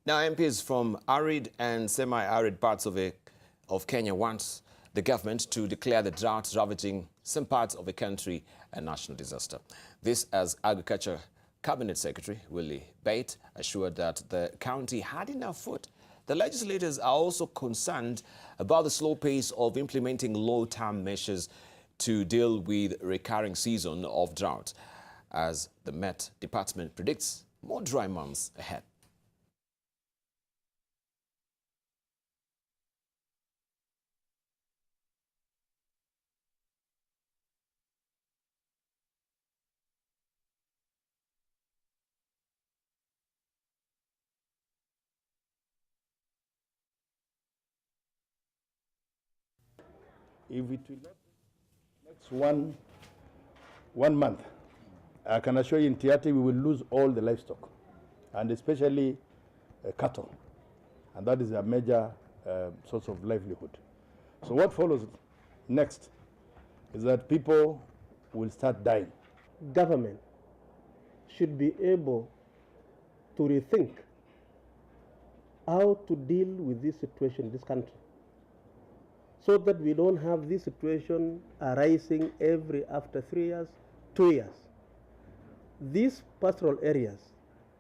Now, MPs from arid and semi-arid parts of Kenya want the government to declare the drought ravaging some parts of the country a national disaster. This as Agriculture Cabinet Secretary Willie Bate assured that the county had enough food. The legislators are also concerned about the slow pace of implementing low-term measures to deal with recurring season of drought, as the Met Department predicts more dry months ahead. If it will not next one month, I can assure you in Tiati we will lose all the livestock, and especially cattle, and that is a major source of livelihood. So what follows next is that people will start dying. Government should be able to rethink how to deal with this situation in this country, so that we don't have this situation arising every after 3 years, 2 years. These pastoral areas,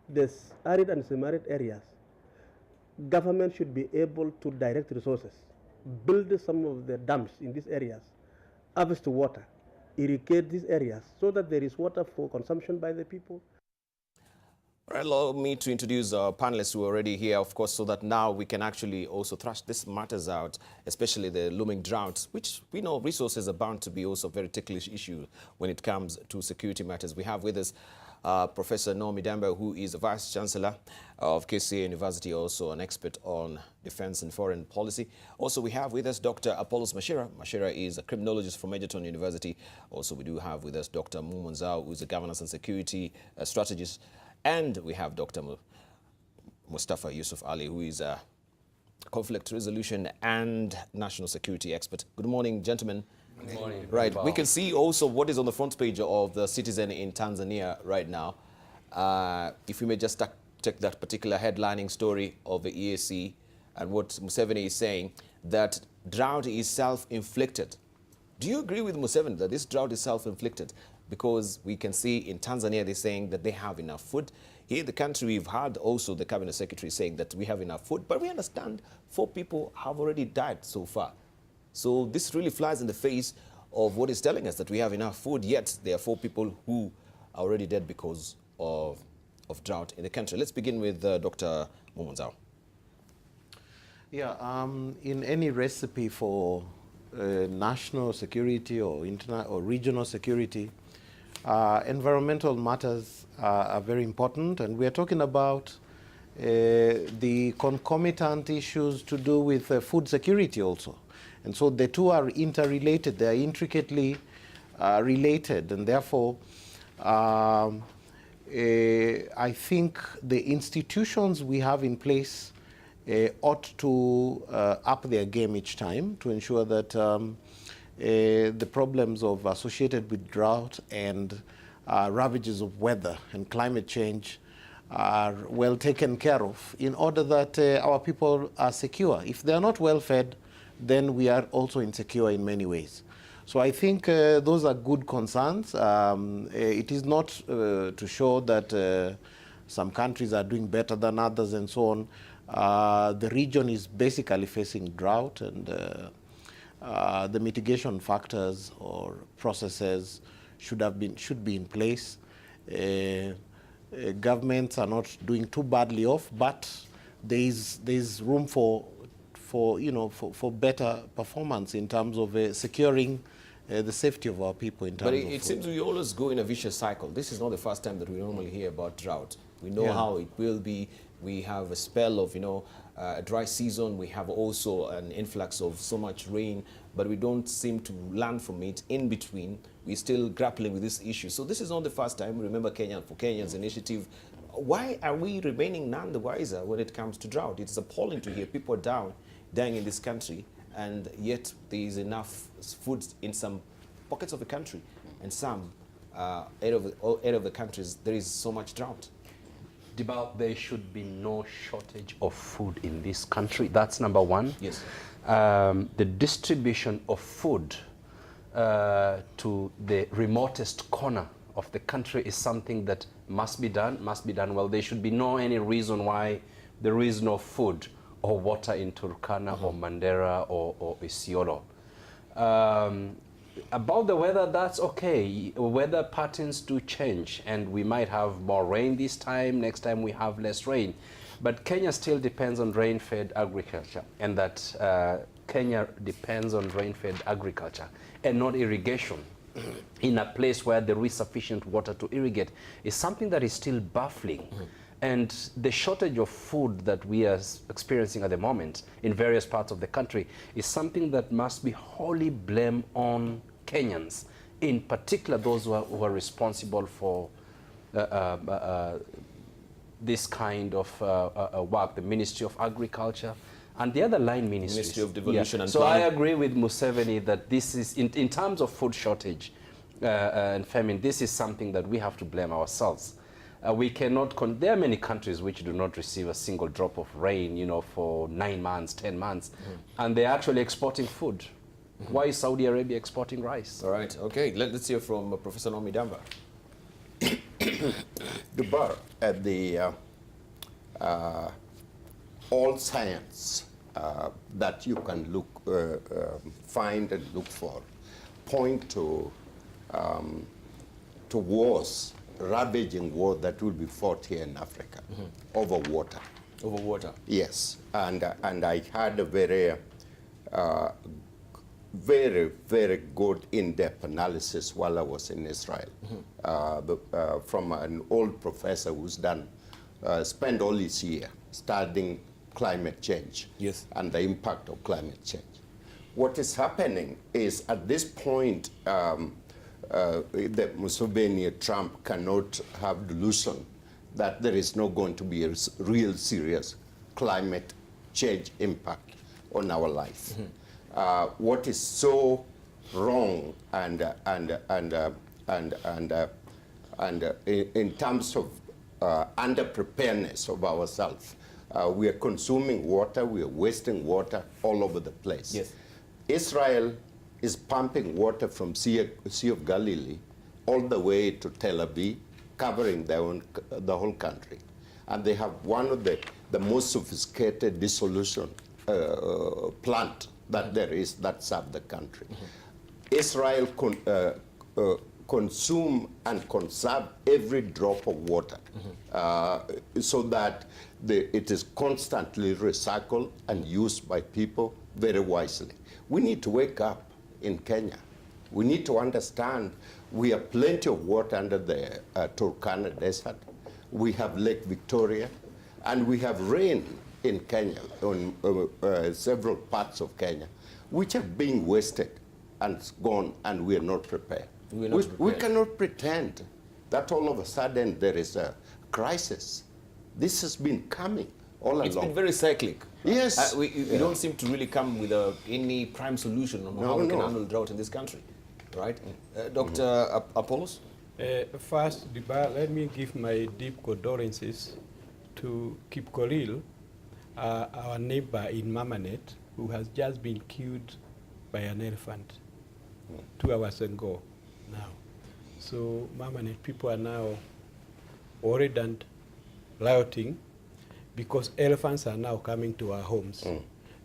the arid and semi-arid areas, government should be able to direct resources, build some of the dams in these areas, harvest water, irrigate these areas so that there is water for consumption by the people. Allow me to introduce our panelists who are already here, of course, so that now we can actually also thrash these matters out, especially the looming droughts, which we know resources are bound to be also a very ticklish issue when it comes to security matters. We have with us Professor Naomi Dambe, who is the Vice Chancellor of KCA University, also an expert on defense and foreign policy. Also, we have with us Dr. Apollos Mashira. Mashira is a criminologist from Egerton University. Also, we do have with us Dr. Mumo Nzau, who is a governance and security strategist. And we have Dr. Mustafa Yusuf Ali, who is a conflict resolution and national security expert. Good morning, gentlemen. Good morning. Right, we can see also what is on the front page of the Citizen in Tanzania right now. If we may just check that particular headlining story of the EAC and what Museveni is saying, that drought is self-inflicted. Do you agree with Museveni that this drought is self-inflicted? Because we can see in Tanzania, they're saying that they have enough food. Here in the country, we've had also the cabinet secretary saying that we have enough food, but we understand 4 people have already died so far. So this really flies in the face of what is telling us that we have enough food, yet there are 4 people who are already dead because of drought in the country. Let's begin with Dr. Nzau. Yeah, in any recipe for national security or regional security, environmental matters are very important, and we are talking about the concomitant issues to do with food security also. And so the two are interrelated, they are intricately related, and therefore I think the institutions we have in place ought to up their game each time to ensure that the problems associated with drought and ravages of weather and climate change are well taken care of, in order that our people are secure. If they are not well fed, then we are also insecure in many ways. So I think those are good concerns. It is not to show that some countries are doing better than others and so on. The region is basically facing drought, and the mitigation factors or processes should be in place. Governments are not doing too badly off, but there is room for better performance in terms of securing the safety of our people. But it seems we always go in a vicious cycle. This is not the first time that we normally hear about drought. We know how it will be. We have a spell of, a dry season. We have also an influx of so much rain, but we don't seem to learn from it. In between, we're still grappling with this issue. So this is not the first time. Remember for Kenya's initiative. Why are we remaining none the wiser when it comes to drought? It's appalling to hear people dying in this country, and yet there is enough food in some pockets of the country, and some out of the countries there is so much drought. Dibal, there should be no shortage of food in this country. That's number one. Yes. The distribution of food to the remotest corner of the country is something that must be done well. There should be no any reason why there is no food or water in Turkana or Mandera or Isiolo. About the weather, that's okay. Weather patterns do change, and we might have more rain this time. Next time we have less rain. But Kenya still depends on rain-fed agriculture, and that Kenya depends on rain-fed agriculture and not irrigation in a place where there is sufficient water to irrigate is something that is still baffling. And the shortage of food that we are experiencing at the moment in various parts of the country is something that must be wholly blamed on Kenyans, in particular those who are responsible for this kind of work, the Ministry of Agriculture and the other line ministries. Ministry of Devolution and So Planning. I agree with Museveni that this is, in terms of food shortage and famine, this is something that we have to blame ourselves. We cannot, there are many countries which do not receive a single drop of rain, you know, for 9 months, 10 months, and they're actually exporting food. Why is Saudi Arabia exporting rice? All right, okay. Let's hear from Professor Nomi Damba. The bar at the all science that you can look, find and look for, point to wars, ravaging war that will be fought here in Africa over water. Over water. Yes, and I had a very, very good in-depth analysis while I was in Israel from an old professor who's done, spent all his year studying climate change and the impact of climate change. What is happening is at this point, that Museveni, Trump cannot have delusion that there is not going to be a real serious climate change impact on our life. What is so wrong and in terms of underpreparedness of ourselves, we are consuming water, we are wasting water all over the place. Yes. Israel is pumping water from Sea of Galilee all the way to Tel Aviv, covering the whole country. And they have one of the most sophisticated dissolution plant that there is that serve the country. Israel consume and conserve every drop of water so that it is constantly recycled and used by people very wisely. We need to wake up in Kenya. We need to understand we have plenty of water under the Turkana Desert. We have Lake Victoria, and we have rain in Kenya, on several parts of Kenya, which are being wasted and gone, and we are not prepared. We cannot pretend that all of a sudden there is a crisis. This has been coming all along. It's been very cyclic. Yes. We don't seem to really come with any prime solution on how we can handle drought in this country, right? Dr. Apollos? First, let me give my deep condolences to Kip Kolil, our neighbor in Mamanet, who has just been killed by an elephant 2 hours ago now. So Mamanet people are now worried and rioting because elephants are now coming to our homes.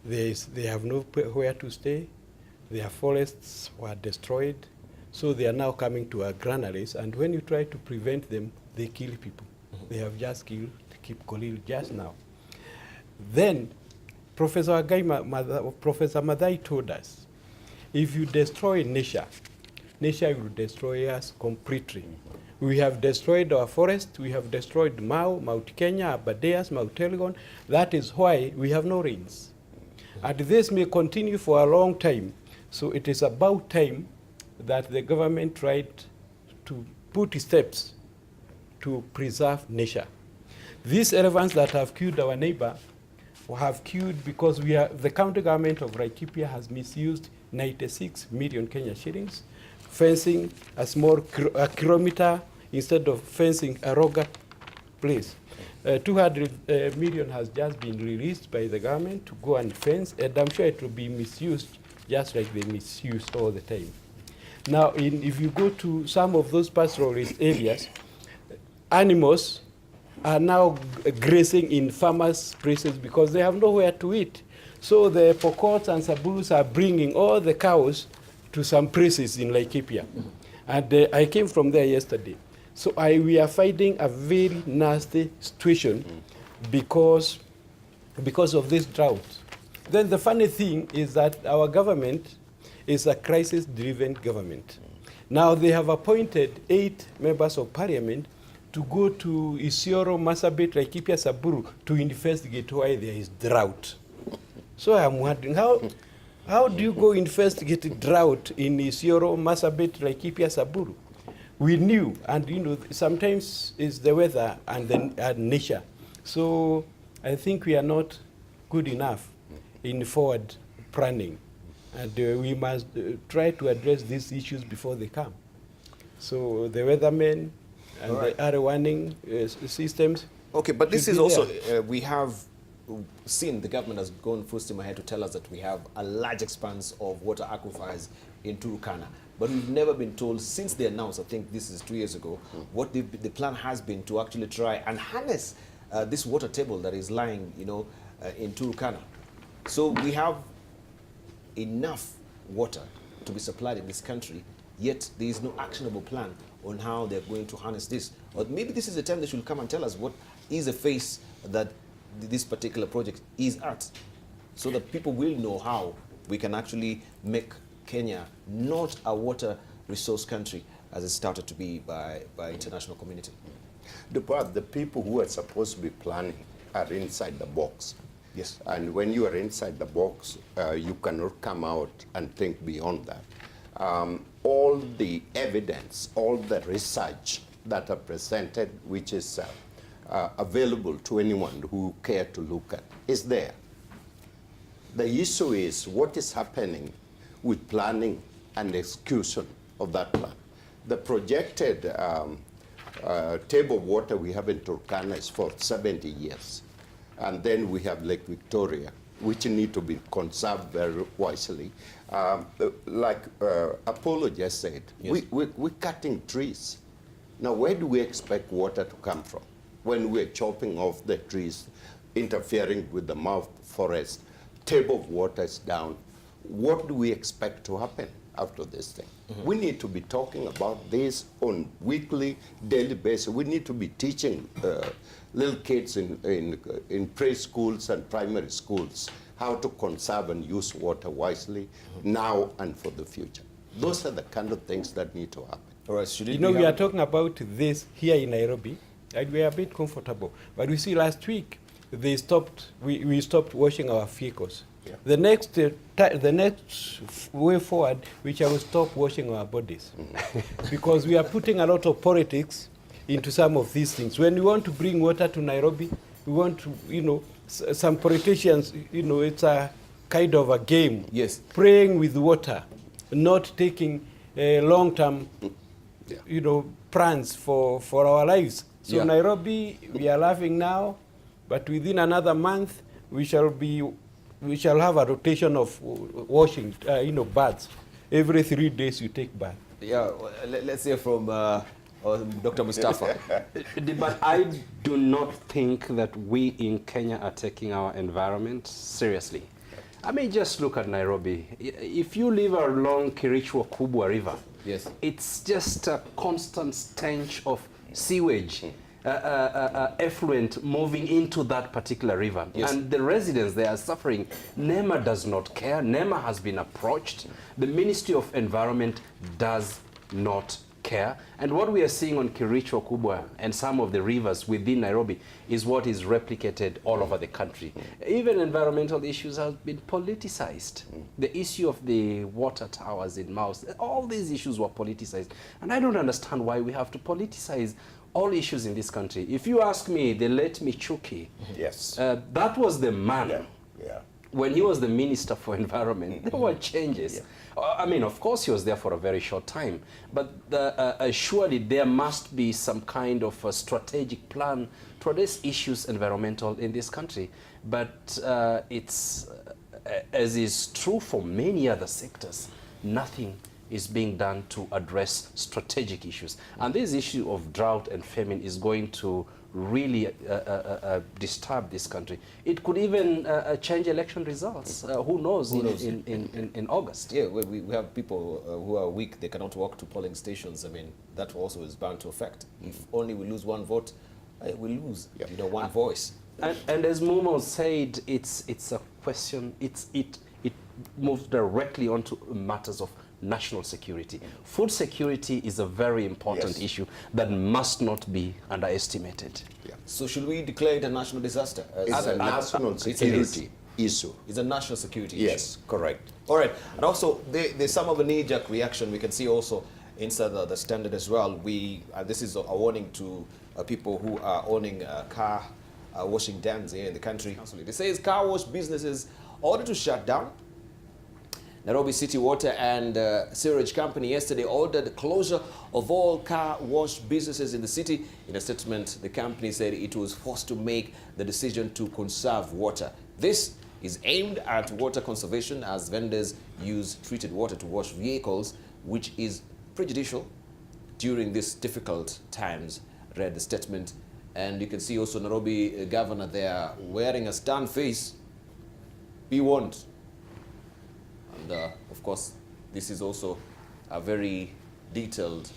They have nowhere to stay. Their forests were destroyed. So they are now coming to our granaries, and when you try to prevent them, they kill people. They have just killed Kip Kolil just now. Then Professor Madai told us, if you destroy nature, nature will destroy us completely. We have destroyed our forest, we have destroyed Mau, Mount Kenya, Aberdares, Mount Elgon. That is why we have no rains. And this may continue for a long time. So it is about time that the government tried to put steps to preserve nature. These elephants that have killed our neighbor have killed because the county government of Laikipia has misused 96 million Kenya shillings, fencing a small kilometer instead of fencing a rugged place. 200 million has just been released by the government to go and fence, and I'm sure it will be misused just like they misuse all the time. Now, if you go to some of those pastoralist areas, animals are now grazing in farmers' places because they have nowhere to eat. So the Pokots and Saburus are bringing all the cows to some places in Laikipia. And I came from there yesterday. So we are fighting a very nasty situation because of this drought. Then the funny thing is that our government is a crisis-driven government. Now they have appointed 8 members of parliament to go to Isiolo, Marsabit, Laikipia, Samburu to investigate why there is drought. So I'm wondering, how do you go investigate drought in Isiolo, Marsabit, Laikipia, Samburu? We knew, and you know, sometimes it's the weather and then nature. So I think we are not good enough in forward planning, and we must try to address these issues before they come. So the weathermen and the early warning systems. Okay, but this is also, we have seen the government has gone full steam ahead to tell us that we have a large expanse of water aquifers in Turkana. But we've never been told, since they announced, I think this is 2 years ago, what the plan has been to actually try and harness this water table that is lying, you know, in Turkana. So we have enough water to be supplied in this country, yet there is no actionable plan on how they're going to harness this. Or maybe this is the time they should come and tell us what is the phase that this particular project is at, so that people will know how we can actually make Kenya not a water resource country as it started to be by international community. The people who are supposed to be planning are inside the box. Yes. And when you are inside the box, you cannot come out and think beyond that. All the evidence, all the research that are presented, which is available to anyone who care to look at, is there. The issue is what is happening with planning and execution of that plan. The projected table of water we have in Turkana is for 70 years. And then we have Lake Victoria, which need to be conserved very wisely. Like Apollo just said, yes, we're cutting trees. Now, where do we expect water to come from when we're chopping off the trees, interfering with the mouth forest? Table of water is down. What do we expect to happen after this thing? Mm-hmm. We need to be talking about this on weekly, daily basis. We need to be teaching little kids in preschools and primary schools how to conserve and use water wisely, mm-hmm, now and for the future. Those are the kind of things that need to happen. All right, should it you know, we are talking about this here in Nairobi, and we are a bit comfortable. But we see last week, they stopped, we stopped washing our vehicles. Yeah. The next way forward, we shall stop washing our bodies. Because we are putting a lot of politics into some of these things. When we want to bring water to Nairobi, we want to, you know, some politicians, you know, it's a kind of a game. Yes. Praying with water, not taking long-term, yeah, you know, plans for our lives. So yeah, Nairobi, we are laughing now, but within another month, we shall have a rotation of washing, you know, baths. Every 3 days you take bath. Yeah, let's hear from Dr. Mustafa. But I do not think that we in Kenya are taking our environment seriously. I mean, just look at Nairobi. If you live along Kericho Kubwa River, yes, it's just a constant stench of sewage, effluent moving into that particular river. Yes. And the residents, they are suffering. NEMA does not care. NEMA has been approached. The Ministry of Environment does not care. And what we are seeing on Kericho Kubwa and some of the rivers within Nairobi is what is replicated all over the country. Even environmental issues have been politicized. The issue of the water towers in Maus, all these issues were politicized. And I don't understand why we have to politicize all issues in this country. If you ask me, the late Michuki, yes, that was the man, yeah, when he was the Minister for Environment, there were changes. I mean, of course, he was there for a very short time, but surely there must be some kind of a strategic plan to address issues environmental in this country. But it's, as is true for many other sectors, nothing is being done to address strategic issues. And this issue of drought and famine is going to really disturb this country. It could even change election results. Who knows, in August? Yeah, we have people who are weak, they cannot walk to polling stations. I mean, that also is bound to affect. If only we lose one vote, we lose, you know, one voice. And as Mumo said, it's a question, it moves directly onto matters of national security. Food security is a very important issue that must not be underestimated. So should we declare it a national disaster? It's a national security issue. It's a national security issue. Yes, correct. All right. And also, there's some of the knee-jerk reaction we can see also inside the standard as well. This is a warning to people who are owning car washing dens here in the country. It says car wash businesses ordered to shut down. Nairobi City Water and Sewerage Company yesterday ordered the closure of all car wash businesses in the city. In a statement, the company said it was forced to make the decision to conserve water. This is aimed at water conservation as vendors use treated water to wash vehicles, which is prejudicial during these difficult times, read the statement. And you can see also Nairobi governor there wearing a stern face. Be warned. And of course, this is also a very detailed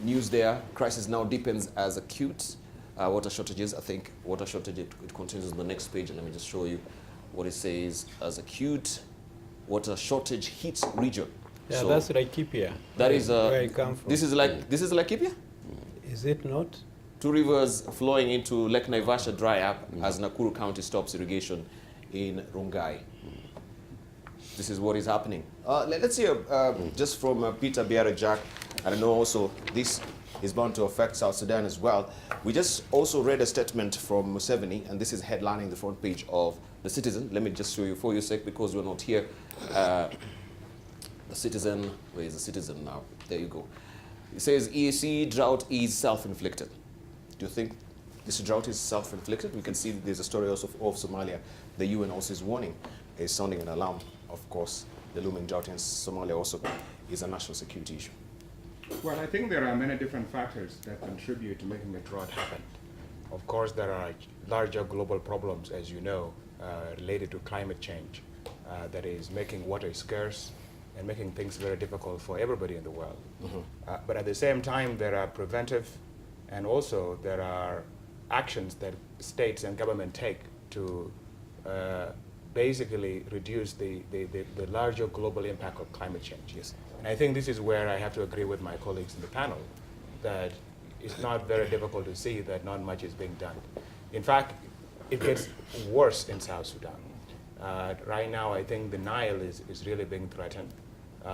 news there. Crisis now deepens as acute water shortages. I think water shortage, it continues on the next page. And let me just show you what it says as acute water shortage hits region. Yeah, so that's Laikipia. that is where I come from. This is Laikipia? Is it not? Two rivers flowing into Lake Naivasha dry up as Nakuru County stops irrigation in Rongai. This is what is happening. Let's hear just from Peter Biara-Jack. And I know also this is bound to affect South Sudan as well. We just also read a statement from Museveni, and this is headlining the front page of The Citizen. Let me just show you for your sake because we're not here. The Citizen, where is The Citizen now? There you go. It says EAC drought is self-inflicted. Do you think this drought is self-inflicted? We can see there's a story also of Somalia. The UN also is warning, is sounding an alarm. Of course, the looming drought in Somalia also is a national security issue. Well, I think there are many different factors that contribute to making the drought happen. Of course, there are larger global problems, as you know, related to climate change that is making water scarce and making things very difficult for everybody in the world. But at the same time, there are preventive and also there are actions that states and government take to basically reduce the larger global impact of climate change. Yes. And I think this is where I have to agree with my colleagues in the panel that it's not very difficult to see that not much is being done. In fact, it gets worse in South Sudan. Right now, I think the Nile is really being threatened.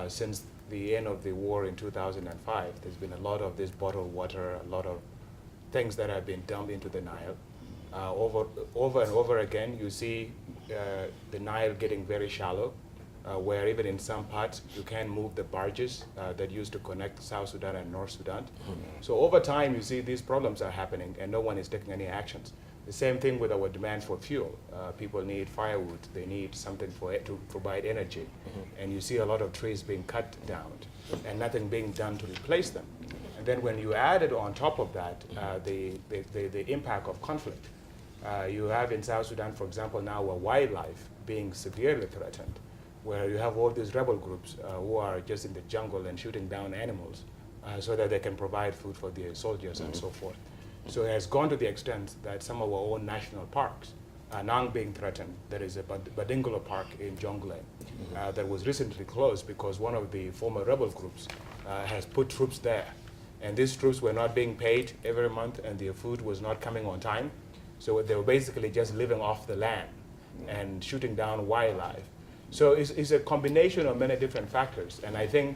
Since the end of the war in 2005, there's been a lot of this bottled water, a lot of things that have been dumped into the Nile. Over and over again, you see the Nile getting very shallow, where even in some parts, you can't move the barges that used to connect South Sudan and North Sudan. So over time, you see these problems are happening and no one is taking any actions. The same thing with our demand for fuel. People need firewood, they need something to provide energy. And you see a lot of trees being cut down and nothing being done to replace them. And then when you add it on top of that, the impact of conflict. You have in South Sudan, for example, now a wildlife being severely threatened, where you have all these rebel groups who are just in the jungle and shooting down animals so that they can provide food for their soldiers and so forth. So it has gone to the extent that some of our own national parks are now being threatened. There is a Badingolo Park in Jonglei that was recently closed because one of the former rebel groups has put troops there. And these troops were not being paid every month and their food was not coming on time. So they were basically just living off the land and shooting down wildlife. So it's a combination of many different factors. And I think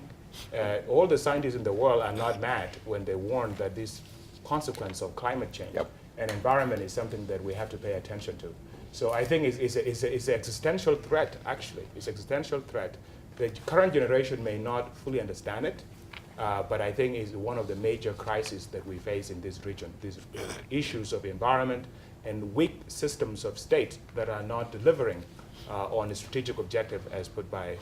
all the scientists in the world are not mad when they warn that this consequence of climate change and environment is something that we have to pay attention to. So I think it's an existential threat, actually. It's an existential threat. The current generation may not fully understand it, but I think it's one of the major crises that we face in this region, these issues of environment and weak systems of state that are not delivering on the strategic objective as put by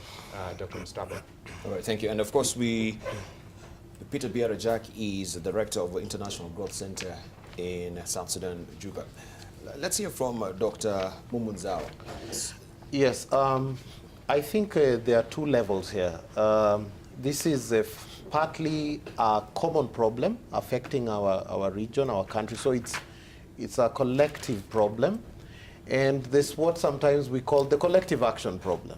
Dr. Mustafa. All right, thank you. And of course, Peter Biara-Jack is the Director of the International Growth Center in South Sudan, Juba. Let's hear from Dr. Mumo Nzau. Yes, I think there are two levels here. This is partly a common problem affecting our region, our country. So it's a collective problem. And this is what sometimes we call the collective action problem.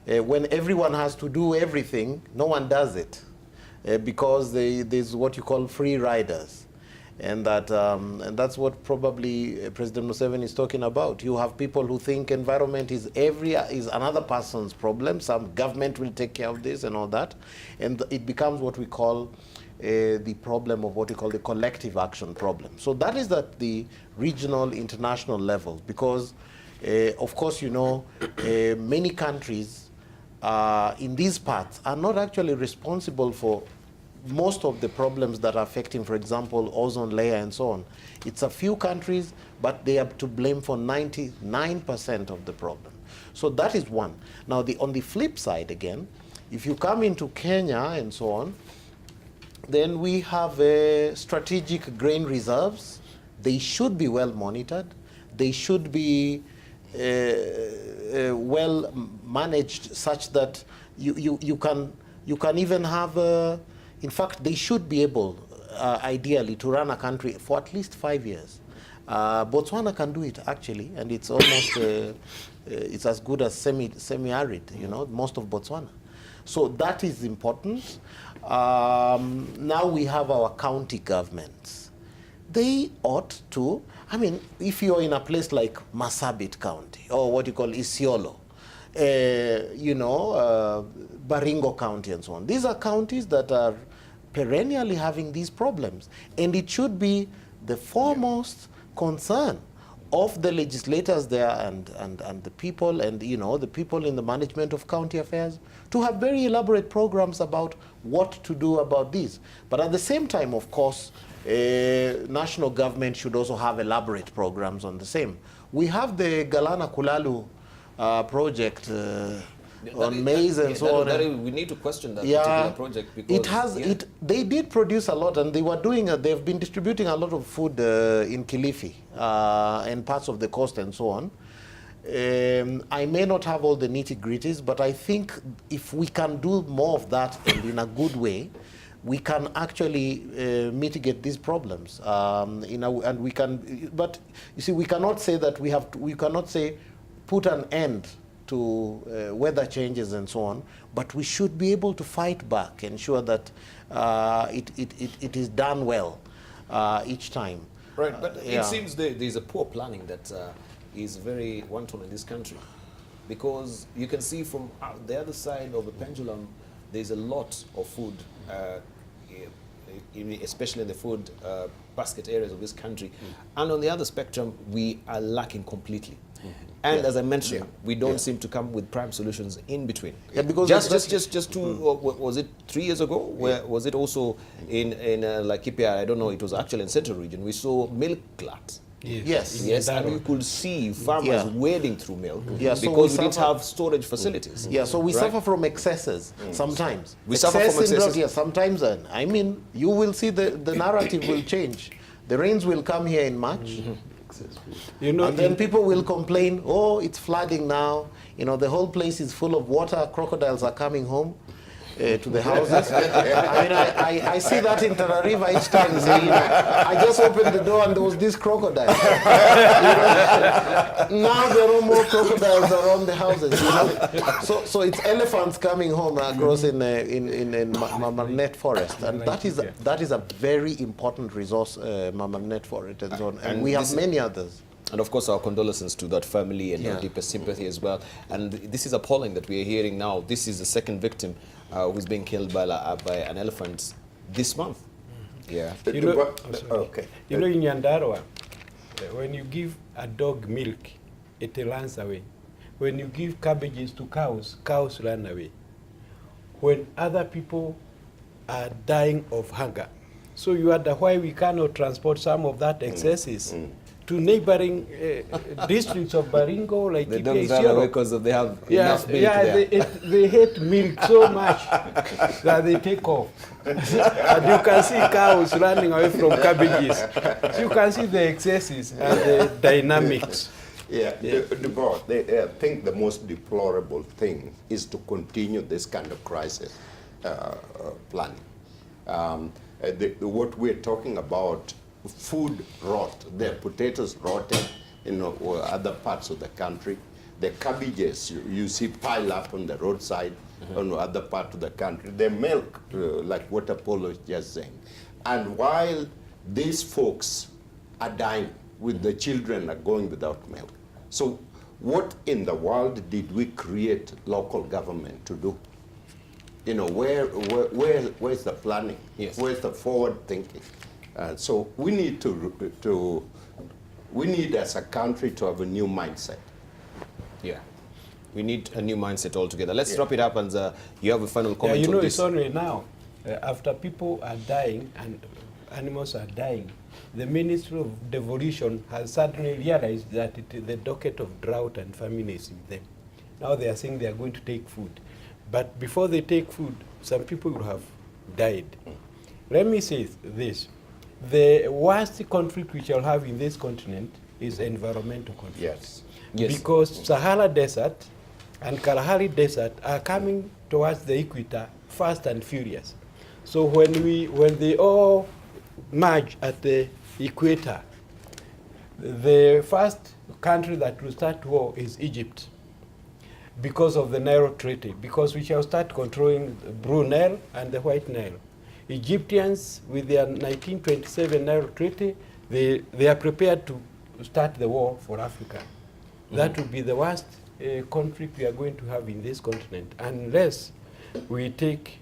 When everyone has to do everything, no one does it because there's what you call free riders. And that's what probably President Museveni is talking about. You have people who think environment is another person's problem. Some government will take care of this and all that. And it becomes what we call the problem of what we call the collective action problem. So that is at the regional, international level, because of course, you know, many countries in these parts are not actually responsible for most of the problems that are affecting, for example, ozone layer and so on. It's a few countries, but they are to blame for 99% of the problem. So that is one. Now, on the flip side again, if you come into Kenya and so on, then we have strategic grain reserves. They should be well monitored. They should be well managed such that you can even have in fact, they should be able, ideally, to run a country for at least 5 years. Botswana can do it, actually, and it's almost, it's as good as semi-arid, you know, most of Botswana. So that is important. Now we have our county governments. They ought to, I mean, if you're in a place like Marsabit County, or what you call Isiolo, you know, Baringo County and so on. These are counties that are perennially having these problems. And it should be the foremost concern of the legislators there and the people and, you know, the people in the management of county affairs to have very elaborate programs about what to do about these. But at the same time, of course, national government should also have elaborate programs on the same. We have the Galana Kulalu project on maize and so on. We need to question that particular project because they did produce a lot, and they were doing. They've been distributing a lot of food in Kilifi and parts of the coast and so on. I may not have all the nitty-gritties, but I think if we can do more of that and in a good way, we can actually mitigate these problems. And we can, but you see, we cannot say that we cannot say put an end to weather changes and so on, but we should be able to fight back, ensure that it is done well each time. Right, but it seems there's a poor planning that is very wanton in this country, because you can see from the other side of the pendulum, there's a lot of food, especially in the food basket areas of this country, and on the other spectrum, we are lacking completely. And as I mentioned, we don't seem to come with prime solutions in between. Yeah, because just two, was it 3 years ago? Where was it also in Laikipia? I don't know. It was actually in Central Region. We saw milk glut. Yes, and you could see farmers wading through milk because we didn't have storage facilities. Yeah, so we suffer from excesses sometimes. We suffer from excesses. Yeah, sometimes. I mean, you will see the narrative will change. The rains will come here in March. You know, and then people will complain, oh, it's flooding now. You know, the whole place is full of water. Crocodiles are coming home to the houses. I mean, I see that in Tanariva each time. So, you know, I just opened the door and there was this crocodile. You know? Now there are more crocodiles around the houses. You know? So it's elephants coming home across in Mamarnet Forest, and that is a very important resource, Mamarnet Forest and so on. And we have many others. And of course, our condolences to that family and our deepest sympathy as well. And this is appalling that we are hearing now. This is the second victim who's being killed by an elephant this month. Yeah. You know, you know, in Nyandarua, when you give a dog milk, it runs away. When you give cabbages to cows, cows run away. When other people are dying of hunger. So you wonder why we cannot transport some of that excesses to neighboring districts of Baringo, like They don't run away because they have enough milk there. they hate milk so much that they take off. And you can see cows running away from cabbages. So you can see the excesses and the dynamics. Yeah, I think the most deplorable thing is to continue this kind of crisis planning. What we're talking about, food rot, the potatoes rotting in other parts of the country, the cabbages you see pile up on the roadside on other parts of the country, the milk, like what Apollo is just saying. And while these folks are dying, with the children are going without milk. So what in the world did we create local government to do? You know, where's the planning? Yes. Where's the forward thinking? So we need we need as a country to have a new mindset. Yeah. We need a new mindset altogether. Let's wrap it up, and you have a final comment you know, on this. it's only now, after people are dying and animals are dying, the Ministry of Devolution has suddenly realized that the docket of drought and famine is with them. Now they are saying they are going to take food. But before they take food, some people will have died. Let me say this. The worst conflict we shall have in this continent is environmental conflict. Yes. Yes. Because Sahara Desert and Kalahari Desert are coming towards the equator fast and furious. So when they all merge at the equator, the first country that will start war is Egypt, because of the Nile Treaty, because we shall start controlling the Blue Nile and the White Nile. Egyptians, with their 1927 Nile Treaty, they are prepared to start the war for Africa. That would be the worst conflict we are going to have in this continent, unless we take,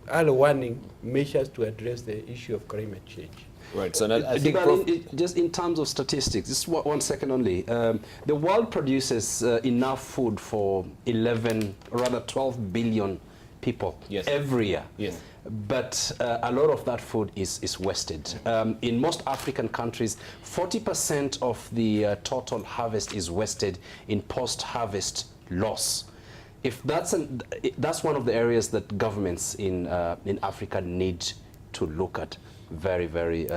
early warning measures to address the issue of climate change. Right. So I think just in terms of statistics, just 1 second only. The world produces enough food for 12 billion people every year. Yes. But a lot of that food is wasted. In most African countries, 40% of the total harvest is wasted in post-harvest loss. If that's one of the areas that governments in Africa need to look at very, very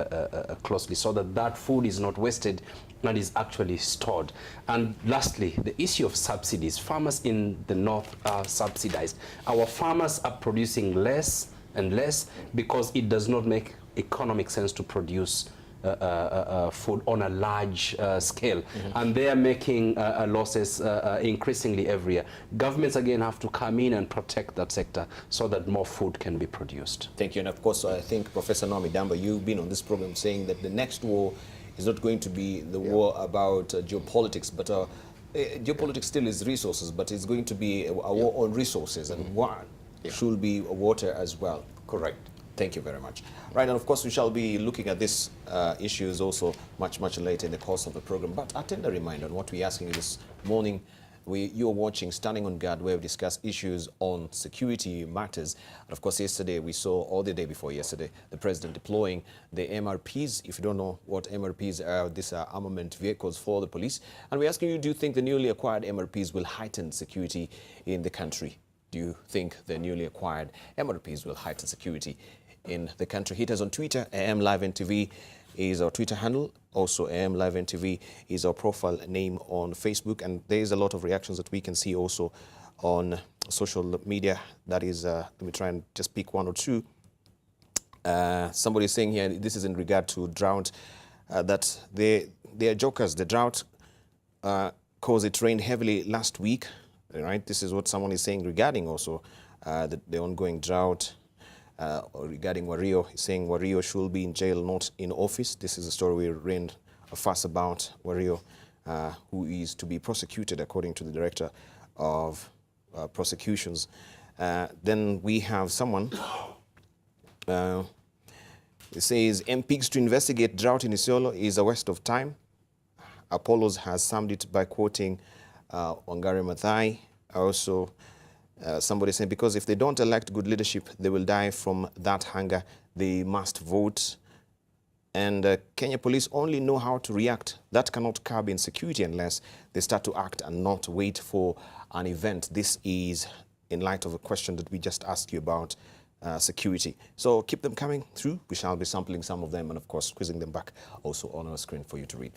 closely, so that food is not wasted and is actually stored. And lastly, the issue of subsidies. Farmers in the north are subsidized. Our farmers are producing less and less because it does not make economic sense to produce food on a large scale. And they are making losses increasingly every year. Governments again have to come in and protect that sector so that more food can be produced. Thank you. And of course, I think Professor Noami Damba, you've been on this program saying that the next war is not going to be the war about geopolitics, but geopolitics still is resources, but it's going to be a war on resources, and one should be water as well. Correct. Thank you very much. Right, and of course we shall be looking at these issues also much later in the course of the program. But attend a reminder on what we're asking you this morning. You're watching Standing on Guard, where we discuss issues on security matters. And of course, yesterday we saw, or the day before yesterday, the president deploying the MRPs. If you don't know what MRPs are, these are armament vehicles for the police. And we're asking you, do you think the newly acquired MRPs will heighten security in the country? Do you think the newly acquired MRPs will heighten security in the country? Hit us on Twitter. AM Live NTV is our Twitter handle. Also, AM Live NTV is our profile name on Facebook. And there's a lot of reactions that we can see also on social media. That is, let me try and just pick one or two. Somebody is saying here, this is in regard to drought, that they are jokers. The drought caused it rained heavily last week. Right? This is what someone is saying regarding also the ongoing drought. Regarding Wario, he's saying Wario should be in jail, not in office. This is a story we ran a fuss about Wario, who is to be prosecuted according to the director of prosecutions. Then we have someone, It says, MPs to investigate drought in Isiolo is a waste of time. Apollos has summed it by quoting Wangari Maathai. Also, somebody saying, because if they don't elect good leadership, they will die from that hunger. They must vote. And Kenya police only know how to react. That cannot curb insecurity unless they start to act and not wait for an event. This is in light of a question that we just asked you about security. So keep them coming through. We shall be sampling some of them and, of course, squeezing them back also on our screen for you to read.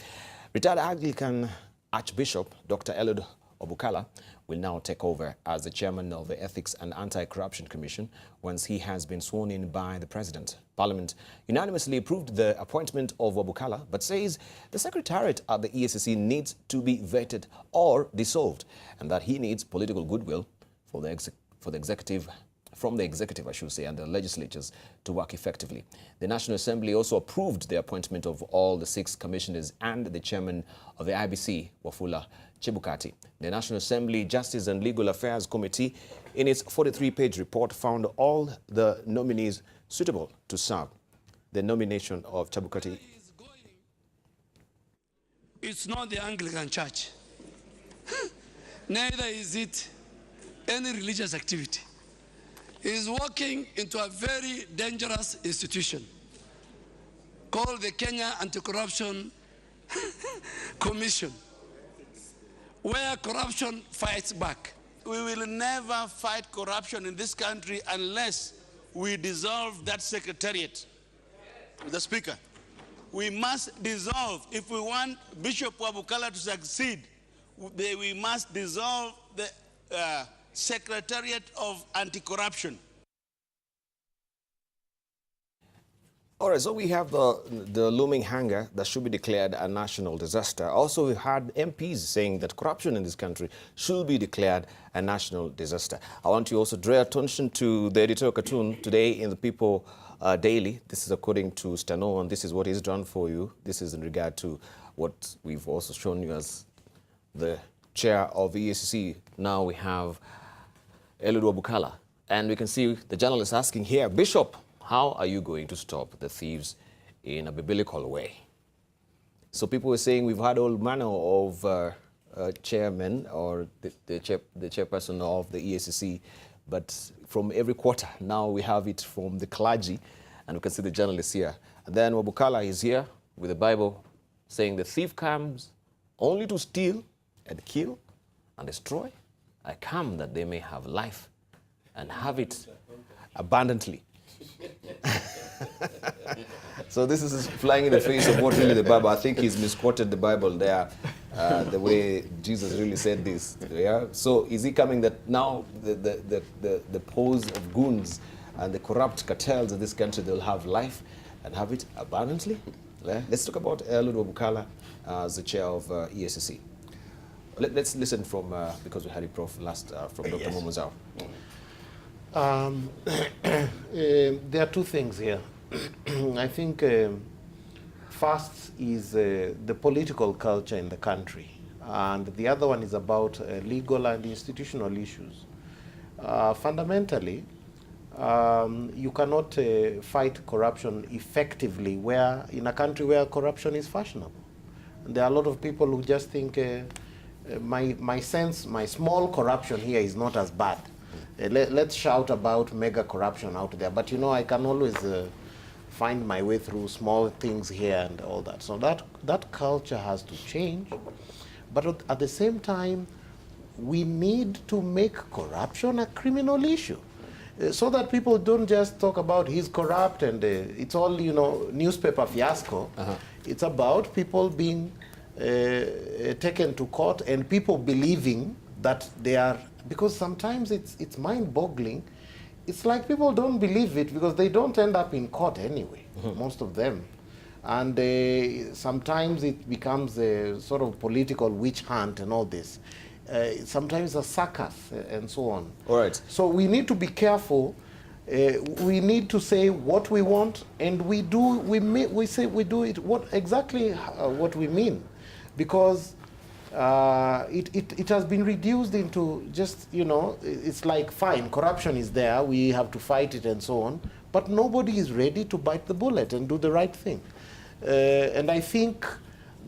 Retired Anglican Archbishop Dr. Eliud Obukala will now take over as the chairman of the Ethics and Anti-Corruption Commission once he has been sworn in by the president. Parliament unanimously approved the appointment of Obukala, but says the secretariat at the EACC needs to be vetted or dissolved, and that he needs political goodwill from the executive, I should say, and the legislatures to work effectively. The National Assembly also approved the appointment of all the 6 commissioners and the chairman of the IBC, Wafula Chebukati. The National Assembly Justice and Legal Affairs Committee, in its 43-page report, found all the nominees suitable to serve. The nomination of Chebukati. It's not the Anglican Church. Neither is it any religious activity. He is walking into a very dangerous institution called the Kenya Anti-Corruption Commission, where corruption fights back. We will never fight corruption in this country unless we dissolve that secretariat. The Speaker, we must dissolve. If we want Bishop Wabukala to succeed, we must dissolve the Secretariat of Anti-Corruption. All right, so we have the looming hunger that should be declared a national disaster. Also, we've had MPs saying that corruption in this country should be declared a national disaster. I want to also draw attention to the editorial cartoon today in the People Daily. This is according to Stano, and this is what he's done for you. This is in regard to what we've also shown you as the chair of EACC. Now we have Eliud Wabukala, and we can see the journalist asking here, Bishop, how are you going to stop the thieves in a biblical way? So people were saying we've had all manner of chairmen or the chairperson of the EACC, but from every quarter now we have it from the clergy, and we can see the journalists here. And then Wabukala is here with the Bible saying the thief comes only to steal and kill and destroy. I come that they may have life and have it abundantly. So this is flying in the face of what really the Bible, I think he's misquoted the Bible there, the way Jesus really said this. Yeah. So is he coming that now the pose of goons and the corrupt cartels in this country, they'll have life and have it abundantly? Yeah. Let's talk about Eliud Wabukala as the chair of EACC. Let's listen from, because we had it last, from Dr. Mumo. There are 2 things here. I think first is the political culture in the country, and the other one is about legal and institutional issues. Fundamentally, you cannot fight corruption effectively in a country where corruption is fashionable. And there are a lot of people who just think my small corruption here is not as bad. Let's shout about mega corruption out there. But you know, I can always find my way through small things here and all that. So that culture has to change. But at the same time, we need to make corruption a criminal issue, so that people don't just talk about he's corrupt and it's all, you know, newspaper fiasco. It's about people being taken to court and people believing that they are, because sometimes it's mind-boggling. It's like people don't believe it because they don't end up in court anyway, most of them. And sometimes it becomes a sort of political witch hunt and all this. Sometimes a circus and so on. All right. So we need to be careful. We need to say what we want, and we do it what we mean, because it has been reduced into just, you know, it's like, fine, corruption is there, we have to fight it and so on, but nobody is ready to bite the bullet and do the right thing. And I think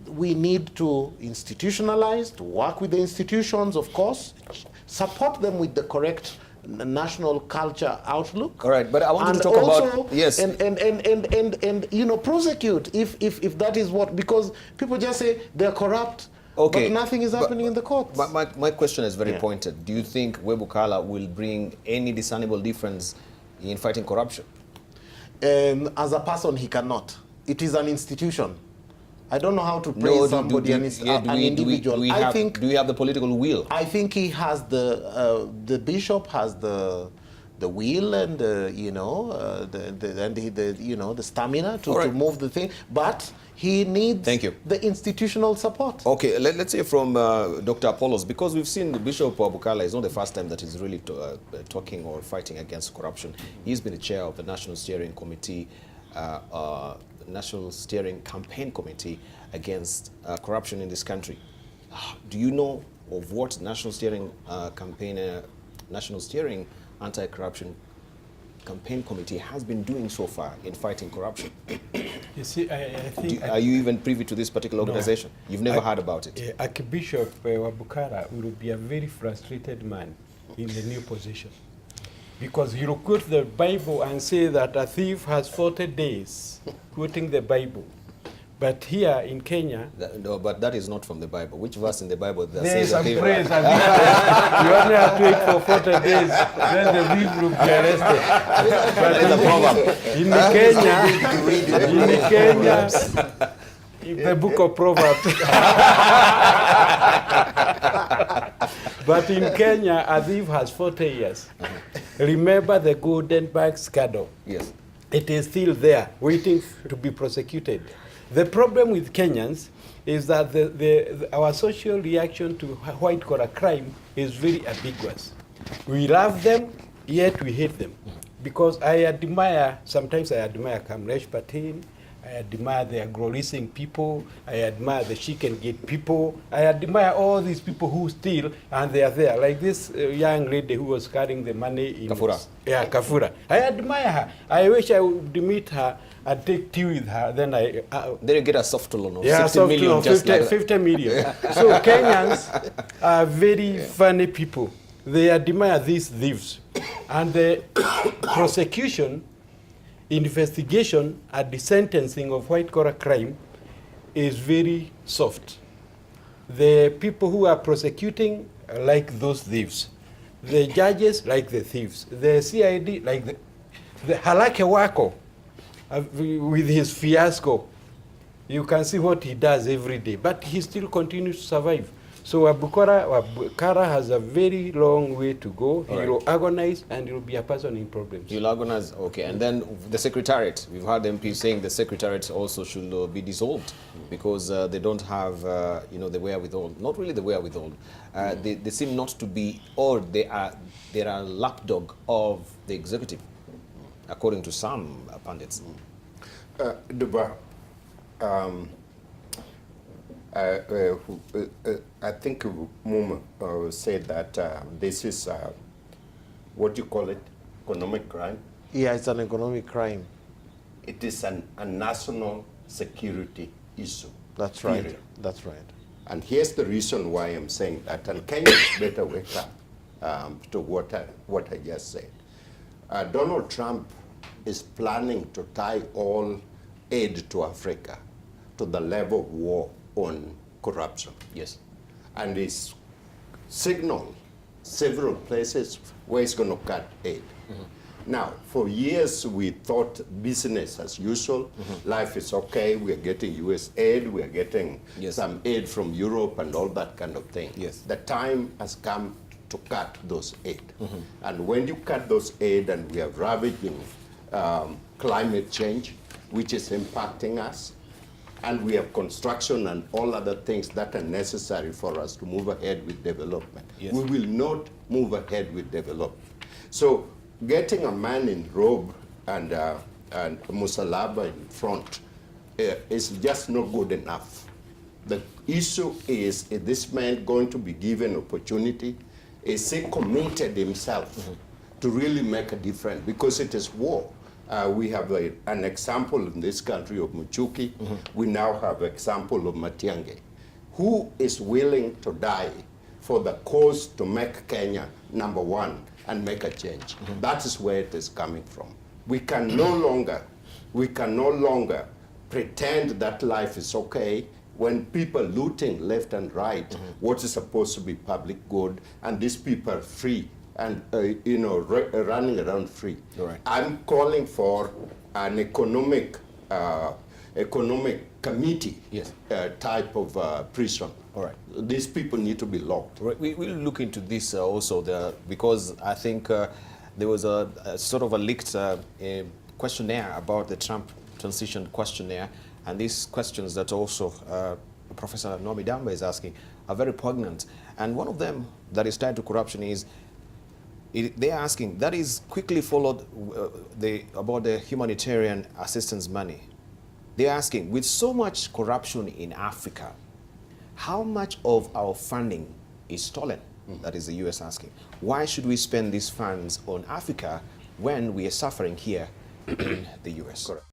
we need to institutionalize, to work with the institutions, of course, support them with the correct national culture outlook. All right, but I want and to talk also, about, yes. And you know, prosecute if that is what, because people just say they're corrupt, okay, but nothing is happening in the courts. My question is very pointed. Do you think Webukala will bring any discernible difference in fighting corruption? As a person, he cannot. It is an institution. I don't know how to praise somebody an individual. Do we have the political will? I think he has the bishop has the will and you know the stamina to move the thing, but he needs the institutional support. Okay, let's hear from Dr. Apollos, because we've seen the Bishop Webukala is not the first time that he's really talking or fighting against corruption. He's been the chair of the National Steering Committee, National Steering Campaign Committee against corruption in this country. Do you know of what National Steering National Steering Anti-Corruption Campaign Committee has been doing so far in fighting corruption? You see, I think... Are you even privy to this particular organization? No. You've never heard about it? Archbishop Webukala will be a very frustrated man in the new position, because he will quote the Bible and say that a thief has 40 days, quoting the Bible. But here in Kenya... No, but that is not from the Bible. Which verse in the Bible that there says is some that praise. You only have to wait for 40 days, then the thief will be arrested. But in Kenya, in the book of Proverbs. But in Kenya, a thief has 40 years. Remember the golden bag scandal? Yes. It is still there, waiting to be prosecuted. The problem with Kenyans is that our social reaction to white-collar crime is very ambiguous. We love them, yet we hate them. Because sometimes I admire Kamlesh Patel, I admire the agro-leasing people, I admire the chicken gate people, I admire all these people who steal and they are there. Like this young lady who was carrying the money in... Kafura. Yeah, Kafura. I admire her. I wish I would meet her and take tea with her. Then you get a soft loan of 60 million, just 50, like 50 million. So Kenyans are very funny people. They admire these thieves. And the prosecution, investigation, and the sentencing of white-collar crime is very soft. The people who are prosecuting like those thieves. The judges like the thieves. The CID like the Halake Wako with his fiasco. You can see what he does every day, but he still continues to survive. So Webukala has a very long way to go. He will agonize and he will be a person in problems. He'll agonize, okay. And then the secretariat, we've heard MP saying the secretariat also should be dissolved because they don't have, the wherewithal. Not really the wherewithal. They seem not to be, or they are lapdog of the executive, according to some pundits. Duba, I think Mumo said that this is what you call it, economic crime. Yeah, it's an economic crime. It is a national security issue. That's right. Period. That's right. And here's the reason why I'm saying that. And Kenyans better wake up to what I just said. Donald Trump is planning to tie all aid to Africa to the level of war on corruption. Yes. And he's signaled several places where he's going to cut aid. Now, for years, we thought business as usual. Life is okay. We're getting U.S. aid. We're getting some aid from Europe and all that kind of thing. Yes. The time has come to cut those aid. And when you cut those aid, and we have ravaging climate change, which is impacting us, and we have construction and all other things that are necessary for us to move ahead with development. Yes. We will not move ahead with development. So getting a man in robe and Musalaba in front is just not good enough. The issue is this man going to be given opportunity? Is he committed himself to really make a difference? Because it is war. We have an example in this country of Muchuki. We now have example of Matiang'i. Who is willing to die for the cause to make Kenya number one and make a change? That is where it is coming from. We can no longer pretend that life is okay when people looting left and right what is supposed to be public good, and these people are free and running around free. Right. I'm calling for an economic committee Yes. type of prison. All right. These people need to be locked. Right. We'll look into this also because I think there was a sort of a leaked questionnaire about the Trump transition questionnaire, and these questions that also Professor Nomi Damba is asking are very poignant. And one of them that is tied to corruption is they're asking, that is quickly followed about the humanitarian assistance money. They're asking, with so much corruption in Africa, how much of our funding is stolen? That is the US asking. Why should we spend these funds on Africa when we are suffering here in the US? Correct.